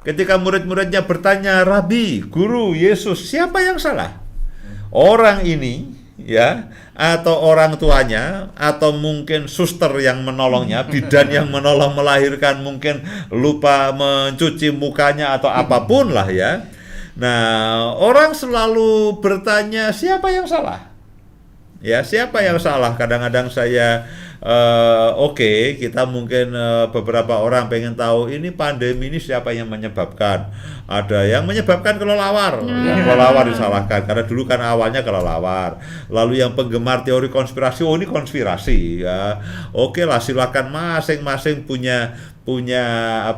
ketika murid-muridnya bertanya, Rabi, Guru, Yesus, siapa yang salah? Orang ini ya, atau orang tuanya, atau mungkin suster yang menolongnya, bidan yang menolong melahirkan, mungkin lupa mencuci mukanya atau apapun lah ya. Nah, orang selalu bertanya siapa yang salah? Ya, siapa yang salah? Kadang-kadang saya oke, kita mungkin beberapa orang pengen tahu ini pandemi ini siapa yang menyebabkan. Ada yang menyebabkan kelelawar, yang kelelawar disalahkan karena dulu kan awalnya kelelawar. Lalu yang penggemar teori konspirasi, oh ini konspirasi ya. Oke lah, silakan masing-masing punya punya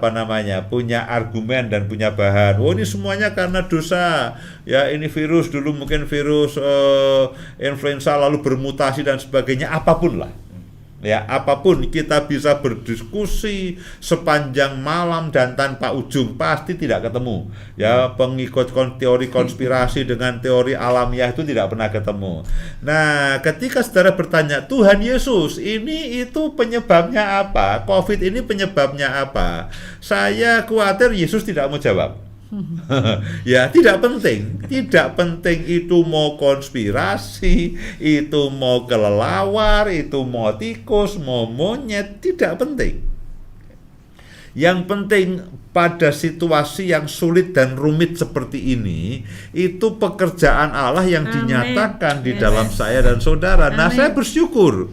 argumen dan punya bahan. Oh ini semuanya karena dosa ya, ini virus dulu mungkin virus influenza lalu bermutasi dan sebagainya, apapun lah ya, apapun. Kita bisa berdiskusi sepanjang malam dan tanpa ujung, pasti tidak ketemu ya. Pengikut teori konspirasi dengan teori alamiah itu tidak pernah ketemu. Nah, ketika saudara bertanya, Tuhan Yesus ini itu penyebabnya apa? COVID ini penyebabnya apa? Saya khawatir Yesus tidak mau jawab. Ya, tidak penting itu mau konspirasi, itu mau kelelawar, itu mau tikus, mau monyet, tidak penting. Yang penting pada situasi yang sulit dan rumit seperti ini, itu pekerjaan Allah yang dinyatakan di dalam saya dan saudara. Nah, saya bersyukur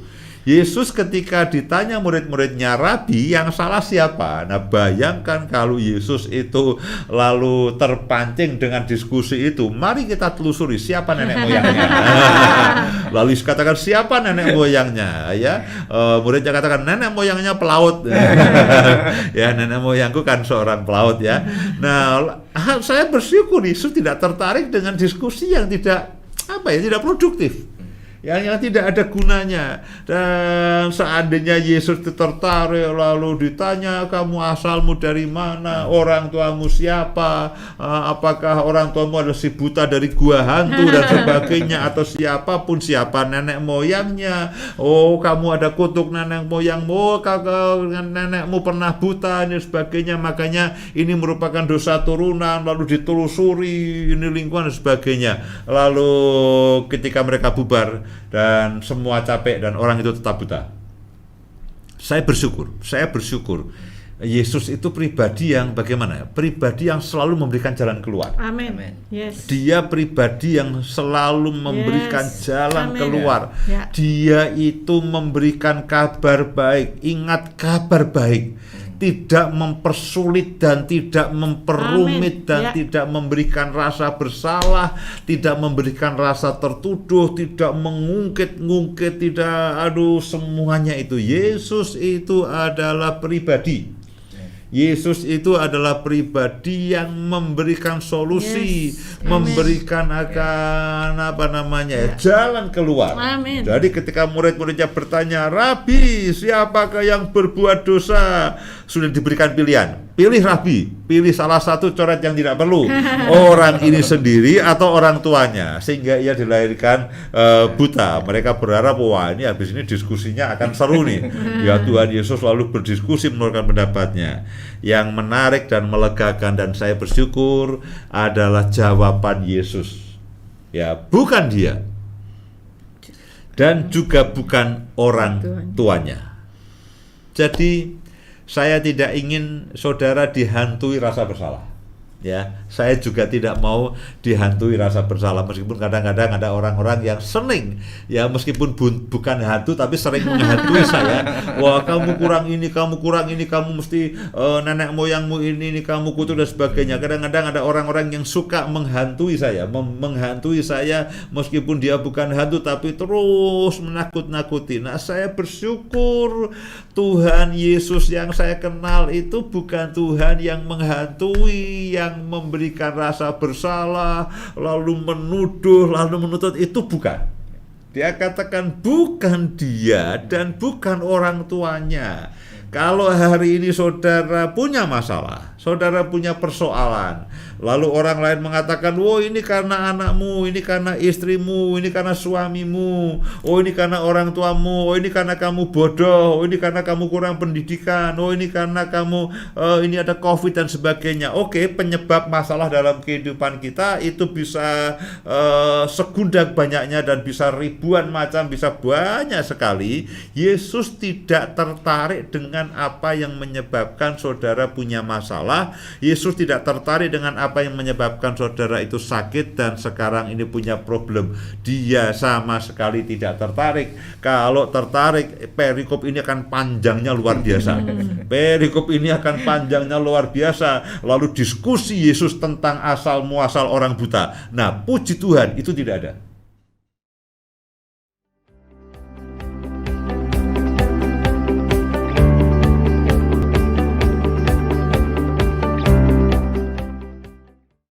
Yesus ketika ditanya murid-muridnya, Rabi, yang salah siapa? Nah, bayangkan kalau Yesus itu lalu terpancing dengan diskusi itu. Mari kita telusuri siapa nenek moyangnya. Lalu katakan siapa nenek moyangnya ya. Muridnya katakan nenek moyangnya pelaut. Ya, nenek moyangku kan seorang pelaut ya. Nah, saya bersyukur Yesus tidak tertarik dengan diskusi yang tidak produktif. Yang tidak ada gunanya. Dan seandainya Yesus tertarik lalu ditanya, kamu asalmu dari mana, orang tuamu siapa, apakah orang tuamu adalah si buta dari gua hantu dan sebagainya, atau siapapun, siapa nenek moyangnya, oh kamu ada kutuk nenek moyangmu, nenekmu pernah buta dan sebagainya, makanya ini merupakan dosa turunan, lalu ditelusuri ini lingkungan dan sebagainya. Lalu ketika mereka bubar dan semua capek dan orang itu tetap buta, saya bersyukur Yesus itu pribadi yang bagaimana? Pribadi yang selalu memberikan jalan keluar. Amin. Yes. Dia pribadi yang selalu memberikan jalan keluar. Ya. Dia itu memberikan kabar baik. Ingat, kabar baik. Tidak mempersulit dan tidak memperumit dan tidak memberikan rasa bersalah, tidak memberikan rasa tertuduh, tidak mengungkit-ngungkit, tidak semuanya itu. Yesus itu adalah pribadi. Yesus itu adalah pribadi yang memberikan solusi, memberikan akan jalan keluar. Amin. Jadi ketika murid-muridnya bertanya, Rabi, siapakah yang berbuat dosa? Sudah diberikan pilihan. Pilih Rabi, pilih salah satu coret yang tidak perlu. Orang ini sendiri atau orang tuanya, sehingga ia dilahirkan buta. Mereka berharap, wah ini habis ini diskusinya akan seru nih. Ya, Tuhan Yesus lalu berdiskusi menurunkan pendapatnya. Yang menarik dan melegakan dan saya bersyukur adalah jawaban Yesus. Ya, bukan dia. Dan juga bukan orang tuanya. Jadi saya tidak ingin saudara dihantui rasa bersalah. Ya, saya juga tidak mau dihantui rasa bersalah, meskipun kadang-kadang ada orang-orang yang sering ya, meskipun bukan hantu tapi sering menghantui saya. Wah, kamu kurang ini, kamu mesti nenek moyangmu ini kamu kutuk dan sebagainya. Kadang-kadang ada orang-orang yang suka menghantui saya, meskipun dia bukan hantu tapi terus menakut-nakuti. Nah, saya bersyukur Tuhan Yesus yang saya kenal itu bukan Tuhan yang menghantui, yang memberikan rasa bersalah, lalu menuduh, lalu menuntut. Itu bukan. Dia katakan bukan dia dan bukan orang tuanya. Kalau hari ini saudara punya masalah, saudara punya persoalan, lalu orang lain mengatakan, "Oh, ini karena anakmu, ini karena istrimu, ini karena suamimu, oh ini karena orang tuamu, oh ini karena kamu bodoh, oh ini karena kamu kurang pendidikan, oh ini karena kamu ini ada COVID dan sebagainya." Oke, penyebab masalah dalam kehidupan kita itu bisa segundak banyaknya dan bisa ribuan macam, bisa banyak sekali. Yesus tidak tertarik dengan apa yang menyebabkan saudara punya masalah. Yesus tidak tertarik dengan apa yang menyebabkan saudara itu sakit dan sekarang ini punya problem. Dia sama sekali tidak tertarik. Kalau tertarik, perikop ini akan panjangnya luar biasa. Perikop ini akan panjangnya luar biasa. Lalu diskusi Yesus tentang asal muasal orang buta. Nah, puji Tuhan, itu tidak ada.